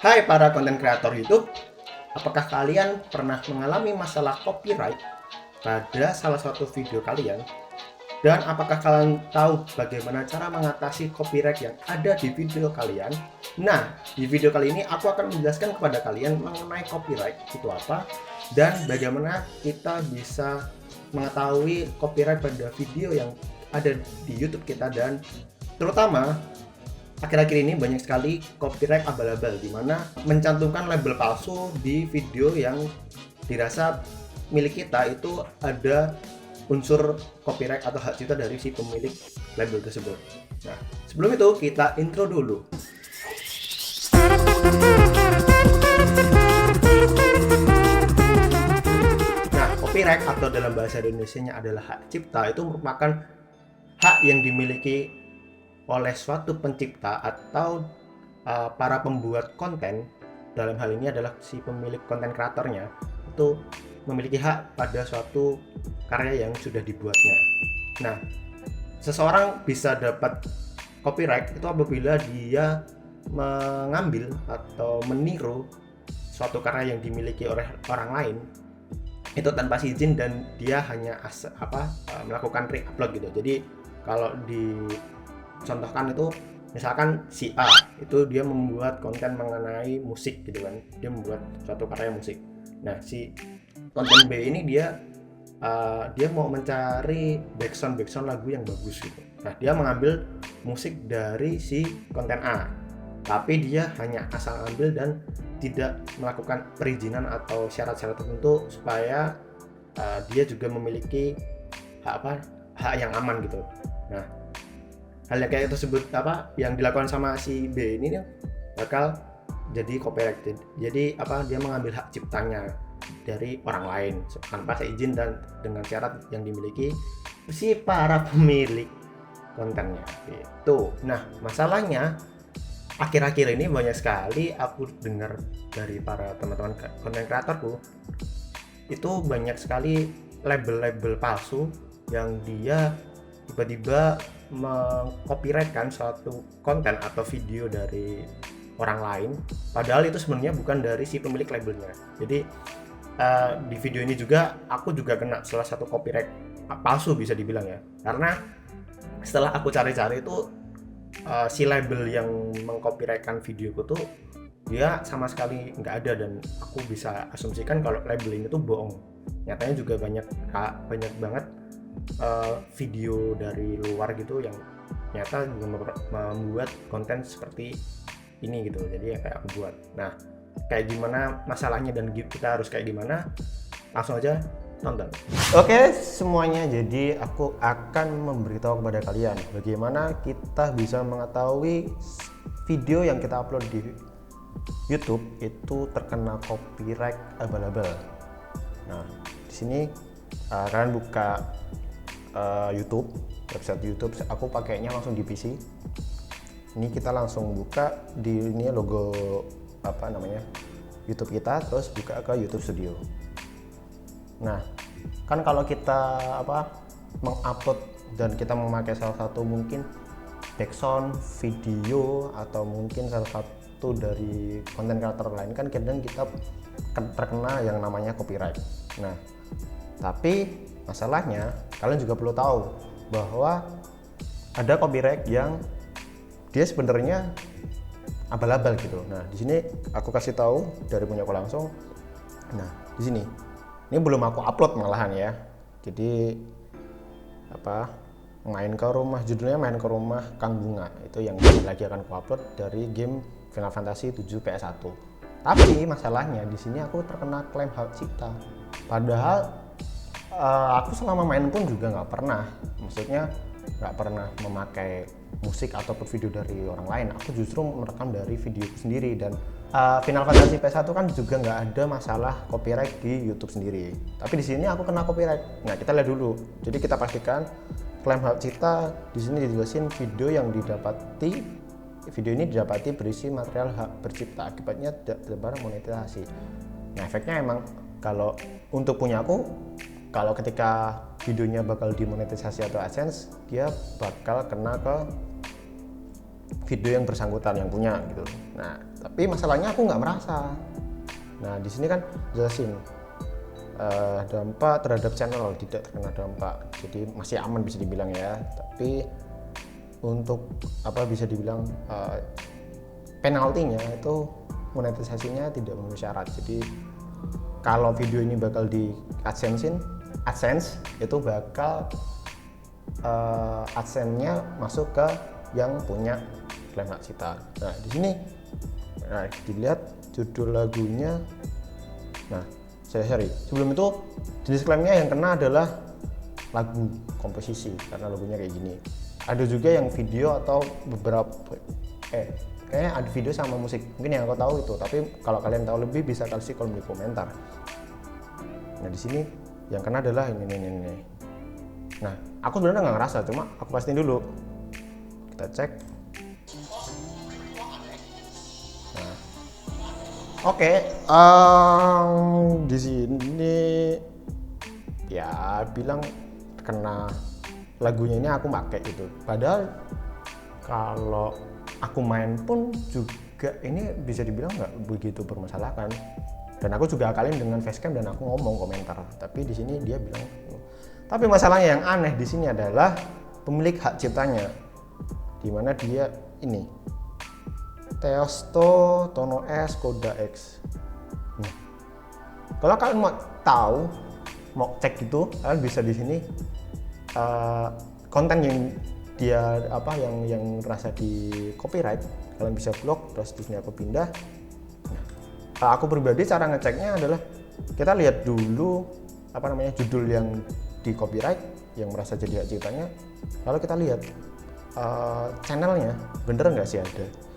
Hai para konten kreator YouTube, apakah kalian pernah mengalami masalah copyright pada salah satu video kalian? Dan apakah kalian tahu bagaimana cara mengatasi copyright yang ada di video kalian? Nah, di video kali ini aku akan menjelaskan kepada kalian mengenai copyright itu apa dan bagaimana kita bisa mengetahui copyright pada video yang ada di YouTube kita, dan terutama akhir-akhir ini banyak sekali copyright abal-abal di mana mencantumkan label palsu di video yang dirasa milik kita itu ada unsur copyright atau hak cipta dari si pemilik label tersebut. Nah, sebelum itu kita intro dulu. Nah, copyright atau dalam bahasa Indonesianya adalah hak cipta, itu merupakan hak yang dimiliki oleh suatu pencipta atau para pembuat konten. Dalam hal ini adalah si pemilik konten kreatornya itu memiliki hak pada suatu karya yang sudah dibuatnya. Nah, seseorang bisa dapat copyright itu apabila dia mengambil atau meniru suatu karya yang dimiliki oleh orang lain itu tanpa izin, dan dia hanya melakukan re-upload gitu. Jadi kalau dicontohkan itu misalkan si A itu dia membuat konten mengenai musik gitu kan, dia membuat suatu karya musik. Nah, si konten B ini dia mau mencari backsound lagu yang bagus gitu. Nah, dia mengambil musik dari si konten A, tapi dia hanya asal ambil dan tidak melakukan perizinan atau syarat-syarat tertentu supaya dia juga memiliki hak yang aman gitu. Nah, hal yang kayak tersebut yang dilakukan sama si B ini bakal jadi copyright. Jadi dia mengambil hak ciptanya dari orang lain tanpa seizin dan dengan syarat yang dimiliki si para pemilik kontennya itu. Nah, masalahnya akhir-akhir ini banyak sekali aku dengar dari para teman-teman konten kreatorku itu banyak sekali label-label palsu yang dia tiba-tiba mengcopyrightkan suatu konten atau video dari orang lain, padahal itu sebenarnya bukan dari si pemilik labelnya. Jadi di video ini juga aku juga kena salah satu copyright palsu bisa dibilang ya, karena setelah aku cari-cari itu si label yang mengcopyrightkan videoku tuh dia sama sekali nggak ada, dan aku bisa asumsikan kalau label ini tuh bohong. Nyatanya juga banyak banget video dari luar gitu yang nyata juga membuat konten seperti ini gitu. Jadi ya kayak aku buat. Nah, kayak gimana masalahnya dan kita harus kayak gimana, langsung aja tonton. Oke semuanya, jadi aku akan memberitahu kepada kalian bagaimana kita bisa mengetahui video yang kita upload di YouTube itu terkena copyright abal-abal. Nah, di sini kalian buka YouTube, website YouTube. Aku pakainya langsung di PC. Ini kita langsung buka di ini logo YouTube kita, terus buka ke YouTube Studio. Nah, kan kalau kita mengupload dan kita memakai salah satu mungkin background video atau mungkin salah satu dari konten kreator lain, kan kadang kita terkena yang namanya copyright. Nah, tapi masalahnya kalian juga perlu tahu bahwa ada copyright yang dia sebenarnya abal-abal gitu. Nah, di sini aku kasih tahu dari punya aku langsung. Nah, di sini ini belum aku upload malahan ya. Jadi main ke rumah Kang Bunga, itu yang lagi akan aku upload dari game Final Fantasy 7 PS1. Tapi masalahnya di sini aku terkena klaim hak cipta. Padahal aku selama main pun juga nggak pernah memakai musik ataupun video dari orang lain. Aku justru merekam dari video sendiri, dan Final Fantasy PS1 kan juga nggak ada masalah copyright di YouTube sendiri. Tapi di sini aku kena copyright. Nah, kita lihat dulu. Jadi kita pastikan klaim hak cipta. Di sini dijelasin video ini didapati berisi material hak bercipta, akibatnya tidak terbarang monetisasi. Nah, efeknya emang kalau untuk punya aku, kalau ketika videonya bakal dimonetisasi atau AdSense, dia bakal kena ke video yang bersangkutan yang punya gitu. Nah, Tapi masalahnya aku nggak merasa. Nah di sini kan jelasin dampak terhadap channel tidak terkena dampak, jadi masih aman bisa dibilang ya. Tapi untuk apa bisa dibilang penaltinya itu monetisasinya tidak memenuhi syarat. Jadi kalau video ini bakal di AdSense itu bakal AdSense-nya masuk ke yang punya klaim hak cipta. Nah di sini dilihat judul lagunya. Nah sebelum itu jenis klaimnya yang kena adalah lagu komposisi karena lagunya kayak gini. Ada juga yang video atau beberapa kayaknya ada video sama musik, mungkin yang aku tahu itu, tapi kalau kalian tahu lebih bisa kasih kolom di komentar. Nah di sini yang kena adalah ini. Nah aku sebenarnya nggak ngerasa, cuma aku pastiin dulu, kita cek. Oke, di sini ya bilang kena lagunya ini aku pakai gitu. Padahal kalau aku main pun juga ini bisa dibilang nggak begitu bermasalahkan. Dan aku juga akalin dengan facecam dan aku ngomong komentar. Tapi di sini dia bilang. Tapi masalahnya yang aneh di sini adalah pemilik hak ciptanya, di mana dia ini. Teosto Tono S Koda X. Nah, kalau kalian mau tahu, mau cek gitu, kalian bisa di sini konten yang dia yang merasa di copyright, kalian bisa blok. Terus di sini aku pindah. Nah, aku pribadi cara ngeceknya adalah kita lihat dulu judul yang di copyright yang merasa jadi hak ciptanya, lalu kita lihat channelnya bener nggak sih ada.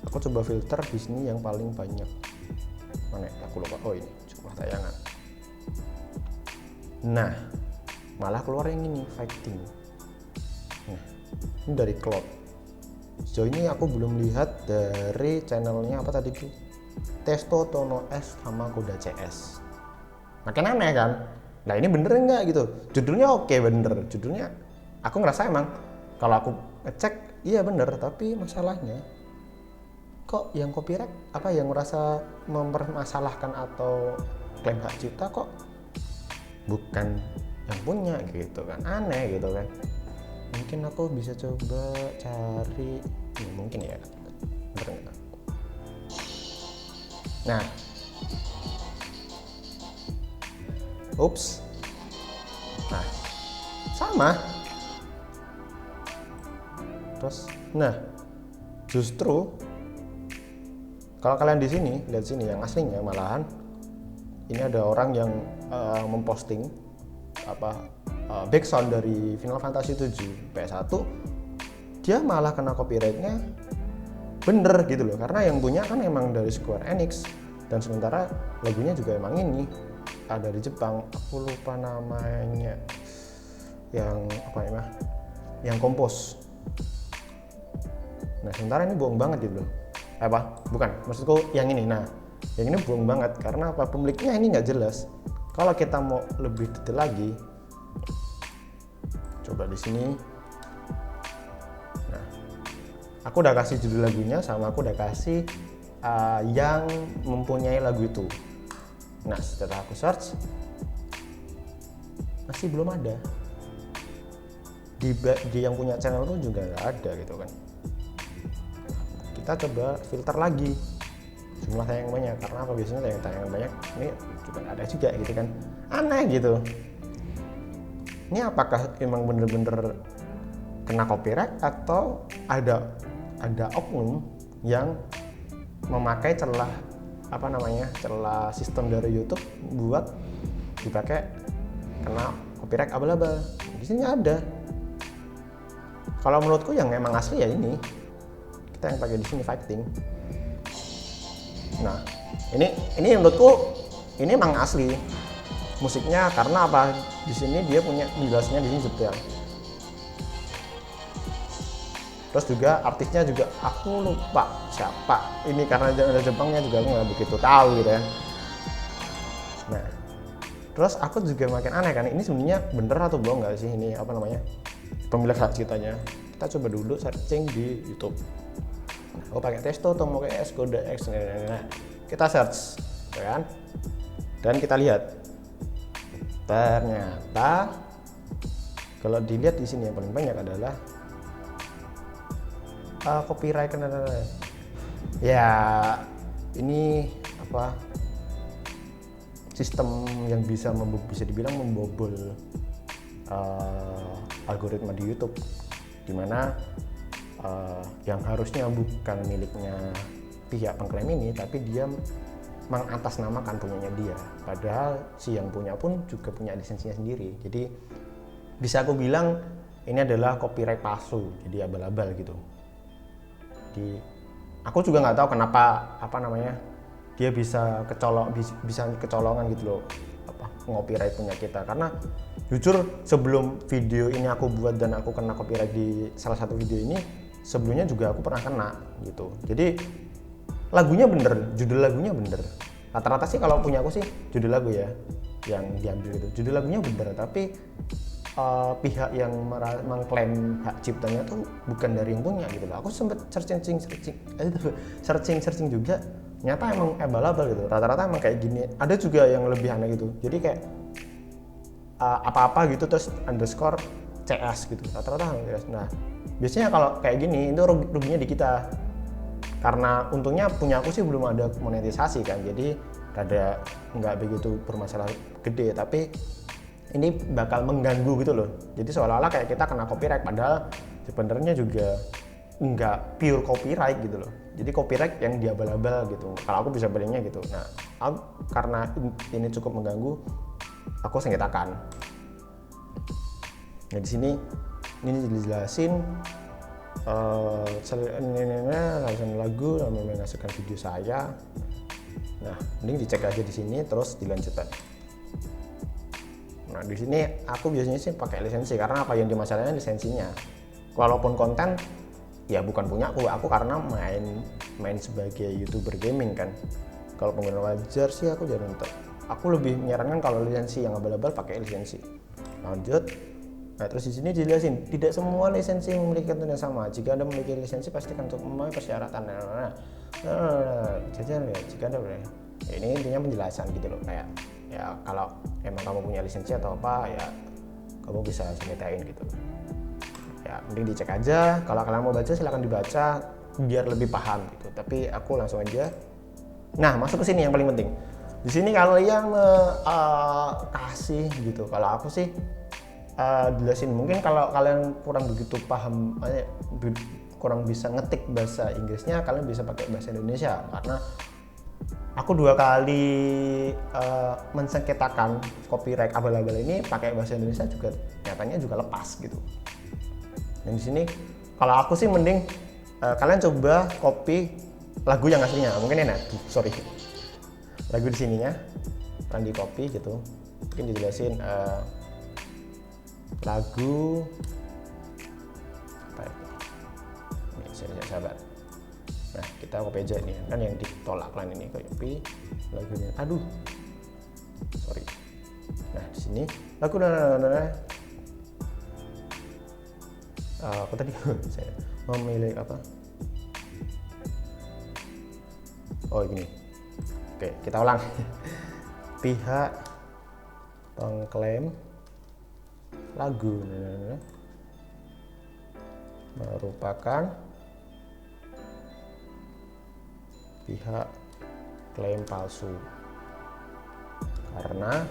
Aku coba filter di sini yang paling banyak. Mana? Aku lupa. Oh ini jumlah tayangan. Nah, malah keluar yang ini fighting. Nah, ini dari Cloud. Sejauh ini aku belum lihat dari channelnya apa tadi tuh. Testo Tono S sama Koda CS. Makin aneh kan? Nah ini bener nggak gitu? Judulnya oke bener. Judulnya aku ngerasa emang kalau aku ngecek iya bener, tapi masalahnya kok yang copyright yang merasa mempermasalahkan atau klaim hak cipta kok bukan yang punya gitu kan, aneh gitu kan. Mungkin aku bisa coba cari mungkin ya, bener nggak? Nah nah sama terus. Nah justru kalau kalian di sini lihat sini yang aslinya malahan ini ada orang yang memposting backsound dari Final Fantasy 7 PS1, dia malah kena copyrightnya bener gitu loh, karena yang punya kan emang dari Square Enix dan sementara lagunya juga emang ini dari Jepang, aku lupa namanya, yang yang kompos. Nah sementara ini bohong banget gitu loh. Bukan, maksudku yang ini. Nah, yang ini bohong banget karena pemiliknya ini nggak jelas. Kalau kita mau lebih detail lagi, coba di sini. Nah, aku udah kasih judul lagunya sama aku udah kasih yang mempunyai lagu itu. Nah, setelah aku search, masih belum ada. Di yang punya channel pun juga nggak ada gitu kan. Kita coba filter lagi jumlah tayangan banyak, karena biasanya tayangan banyak ini juga ada juga gitu kan, aneh gitu. Ini apakah emang bener-bener kena copyright atau ada oknum yang memakai celah celah sistem dari YouTube buat dipakai kena copyright abal-abal. Di sini ada. Kalau menurutku yang emang asli ya ini. Kita yang pakai di sini fighting. Nah, ini menurutku ini emang asli musiknya, karena apa? Di sini dia punya jelasnya di sini detail. Terus juga artisnya juga aku lupa siapa. Ini karena ada Jepangnya juga aku nggak begitu tahu gitu ya. Nah, terus aku juga makin aneh kan, ini sebenarnya bener atau bohong nggak sih ini pemilik hak ciptanya? Kita coba dulu searching di YouTube. Aku pakai Testo, Tomoke X, Kode X, nah. Kita search, ya kan? Dan kita lihat. Ternyata kalau dilihat di sini yang paling banyak adalah copyright. Ya, ini apa? Sistem yang bisa dibilang membobol algoritma di YouTube, dimana yang harusnya bukan miliknya pihak pengklaim ini, tapi dia mengatasnamakan punyanya dia, padahal si yang punya pun juga punya lisensinya sendiri. Jadi bisa aku bilang ini adalah copyright palsu, jadi abal-abal gitu. Di aku juga nggak tahu kenapa dia bisa kecolongan gitu loh, copyright punya kita. Karena jujur sebelum video ini aku buat dan aku kena copyright di salah satu video ini, sebelumnya juga aku pernah kena gitu. Jadi lagunya bener, judul lagunya bener. Rata-rata sih kalau punya aku sih judul lagu ya yang diambil itu, judul lagunya bener, tapi pihak yang mengklaim hak ciptanya tuh bukan dari yang punya gitu loh. Aku sempet searching juga, ternyata emang abal-abal gitu. Rata-rata emang kayak gini. Ada juga yang lebih aneh gitu, jadi kayak apa-apa gitu terus underscore CS gitu, rata-rata. Nah biasanya kalau kayak gini itu ruginya di kita, karena untungnya punya aku sih belum ada monetisasi kan, jadi rada nggak begitu bermasalah gede, tapi ini bakal mengganggu gitu loh. Jadi seolah-olah kayak kita kena copyright, padahal sebenarnya juga nggak pure copyright gitu loh. Jadi copyright yang diabal-abal gitu, kalau aku bisa bilangnya gitu. Nah karena ini cukup mengganggu, aku sengketakan. Nah di sini ini dijelasin langsung lagu menghasilkan video saya. Nah mending dicek aja di sini terus dilanjutkan. Nah di sini aku biasanya sih pakai lisensi, karena apa yang dimasalahkan lisensinya. Walaupun konten ya bukan punya aku karena main sebagai YouTuber gaming kan. Kalau pengguna wajar sih aku jarang nonton. Aku lebih menyarankan kalau lisensi yang abal-abal pakai lisensi. Lanjut. Nah terus di sini dijelasin tidak semua lisensi memiliki konten yang sama. Jika Anda memiliki lisensi pastikan untuk memenuhi persyaratan. Jika Anda ini intinya penjelasan gitu loh, kayak ya kalau emang kamu punya lisensi atau apa ya kamu bisa sengketain gitu. Ya mending dicek aja. Kalau kalian mau baca silahkan dibaca biar lebih paham gitu. Tapi aku langsung aja. Nah masuk ke sini yang paling penting. Di sini kalian kasih gitu. Kalau aku sih jelasin, mungkin kalau kalian kurang begitu paham, kurang bisa ngetik bahasa Inggrisnya, kalian bisa pakai bahasa Indonesia, karena aku 2 kali mensengketakan copyright abal-abal ini pakai bahasa Indonesia juga nyatanya juga lepas gitu. Dan di sini kalau aku sih mending kalian coba copy lagu yang aslinya, mungkin enak, sorry lagu di sininya kan di copy gitu, mungkin dijelasin lagu apa ya? Ini saya sabar. Nah kita copy aja nih kan yang ditolak kan ini copy lagunya. Aduh, sorry. Nah di sini lagu apa tadi saya memilih apa? Oh gini. Oke kita ulang. Pihak pengklaim lagu merupakan pihak klaim palsu karena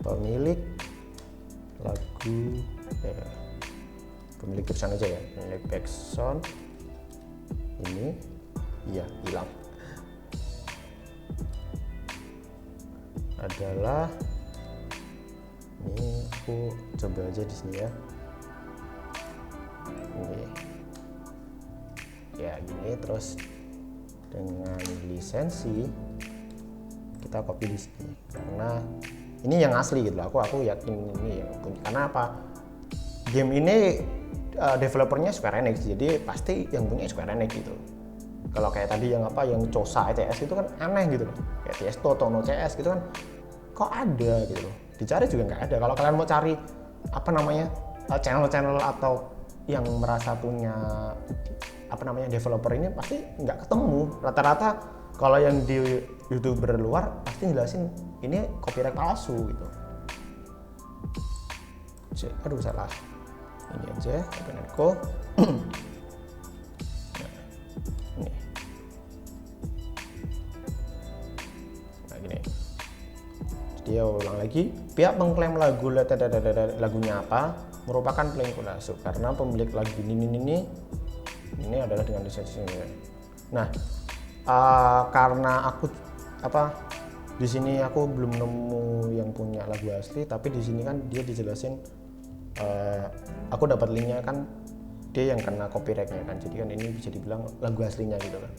pemilik lagu pemilik tulisan aja ya, pemilik background ini iya hilang adalah, ini aku coba aja di sini ya, ini ya gini, terus dengan lisensi kita copy di sini karena ini yang asli gitu. Aku yakin ini yang punya, karena apa, game ini developernya Square Enix, jadi pasti yang punya Square Enix gitu. Kalau kayak tadi yang apa, yang Cosa CS itu kan aneh gitu loh, kayak Tiesto atau No CS gitu kan, kok ada gitu loh, dicari juga nggak ada. Kalau kalian mau cari apa namanya channel-channel atau yang merasa punya developer ini pasti nggak ketemu. Rata-rata kalau yang di YouTuber luar pasti jelasin ini copyright palsu gitu. Aduh salah. Ini aja Open Echo. Nah, ini. Nah, gini. Dia ulang lagi, pihak mengklaim lagunya apa merupakan pelaku palsu karena pemilik lagu ini adalah dengan lisensi. Nah, karena aku di sini aku belum nemu yang punya lagu asli, tapi di sini kan dia dijelasin, aku dapat linknya kan dia yang kena copyrightnya kan, jadi kan ini bisa dibilang lagu aslinya gitu kan.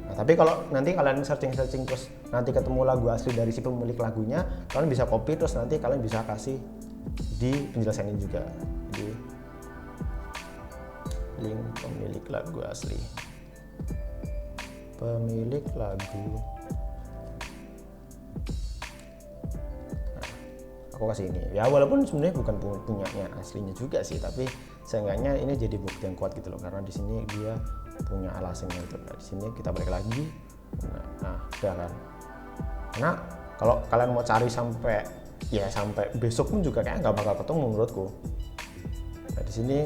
Nah, tapi kalau nanti kalian searching terus nanti ketemu lagu asli dari si pemilik lagunya, kalian bisa copy terus nanti kalian bisa kasih di penjelasannya juga. Jadi link pemilik lagu asli, pemilik lagu. Nah, aku kasih ini ya, walaupun sebenarnya bukan punyanya aslinya juga sih, tapi seenggaknya ini jadi bukti yang kuat gitu loh, karena di sini dia punya alasannya gitu. Nah, di sini kita balik lagi. Nah, udah kan. Karena kalau kalian mau cari sampai besok pun juga kayak nggak bakal ketemu menurutku. Nah, di sini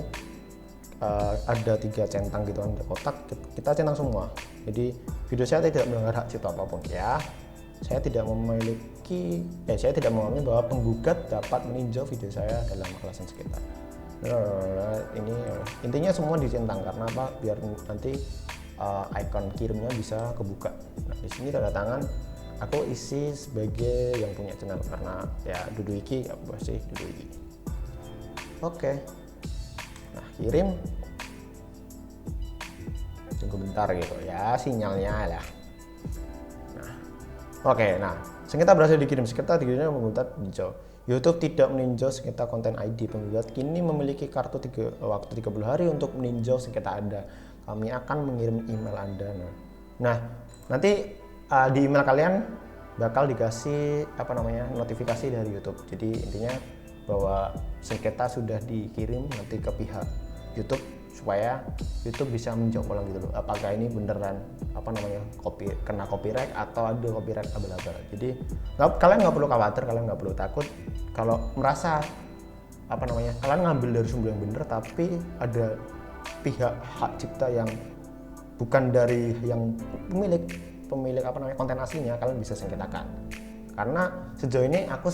ada 3 centang gitu kan, kotak, kita centang semua. Jadi video saya tidak melanggar hak cipta apapun ya. Saya tidak memahami bahwa penggugat dapat meninjau video saya dalam alasan sekitar. Ini intinya semua dicentang karena apa? Biar nanti icon kirimnya bisa kebuka. Nah, di sini tanda tangan aku isi sebagai yang punya channel karena ya Duduiki, ya sih Duduiki. Oke. Nah, kirim. Tunggu bentar gitu ya sinyalnya lah. Nah, oke. Nah, sengketa berhasil dikirim. Sengketa dikirimnya menggugat hijau. YouTube tidak meninjau sengketa konten ID. Penggugat kini memiliki waktu 30 hari untuk meninjau sengketa Anda. Kami akan mengirim email Anda. Nah, nanti di email kalian bakal dikasih notifikasi dari YouTube. Jadi intinya bahwa sengketa sudah dikirim nanti ke pihak YouTube supaya YouTube bisa menjawab ulang gitu loh. Apakah ini beneran kena copyright atau ada copyright abal-abal. Jadi kalian nggak perlu khawatir, kalian nggak perlu takut kalau merasa kalian ngambil dari sumber yang bener tapi ada pihak hak cipta yang bukan dari yang pemilik konten aslinya, kalian bisa sengketakan. Karena sejauh ini aku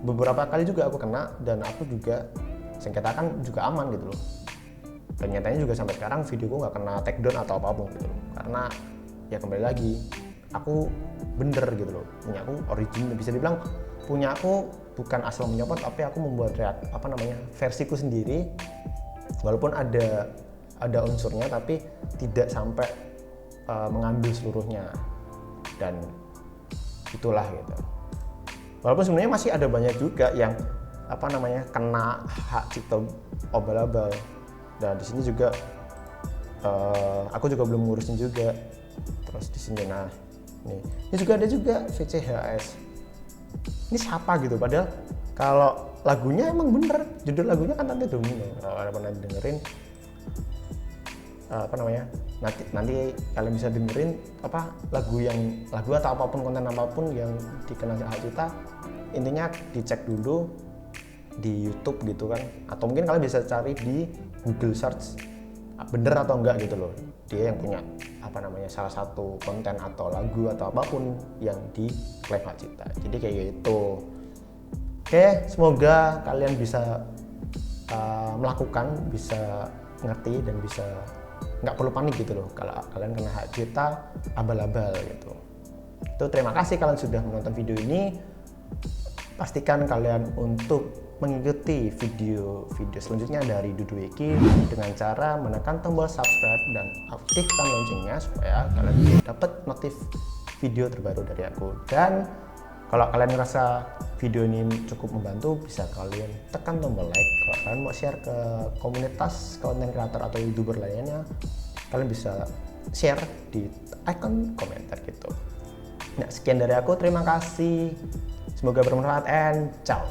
beberapa kali juga aku kena dan aku juga sengketakan juga aman gitu loh. Dan nyatanya juga sampai sekarang videoku nggak kena take down atau apapun gitu loh. Karena ya kembali lagi aku bener gitu loh, punya aku original, bisa dibilang punya aku bukan asal menyopot tapi aku membuat versiku sendiri, walaupun ada unsurnya tapi tidak sampai mengambil seluruhnya, dan itulah gitu. Walaupun sebenarnya masih ada banyak juga yang kena hak cipta abal-abal. Dan di sini juga aku juga belum ngurusin juga. Terus di sini ini juga ada juga VCHS. Ini siapa gitu, padahal kalau lagunya emang bener, judul lagunya kan Tante Domino. Kalau kalian pernah dengerin nanti kalian bisa dengerin lagu atau apapun, konten apapun yang dikenal hak cipta, intinya dicek dulu di YouTube gitu kan, atau mungkin kalian bisa cari di Google search bener atau enggak gitu loh, dia yang punya salah satu konten atau lagu atau apapun yang diklaim hak cipta. Jadi kayak gitu. Oke, semoga kalian bisa melakukan, bisa ngerti dan bisa nggak perlu panik gitu loh kalau kalian kena hak cipta abal-abal gitu. Itu terima kasih kalian sudah menonton video ini. Pastikan kalian untuk mengikuti video selanjutnya dari Duduiki dengan cara menekan tombol subscribe dan aktifkan loncengnya supaya kalian dapat notif video terbaru dari aku. Dan kalau kalian merasa video ini cukup membantu, bisa kalian tekan tombol like. Kalau kalian mau share ke komunitas konten kreator atau YouTuber lainnya, kalian bisa share di icon komentar gitu. Nah, sekian dari aku, terima kasih. Semoga bermanfaat and ciao.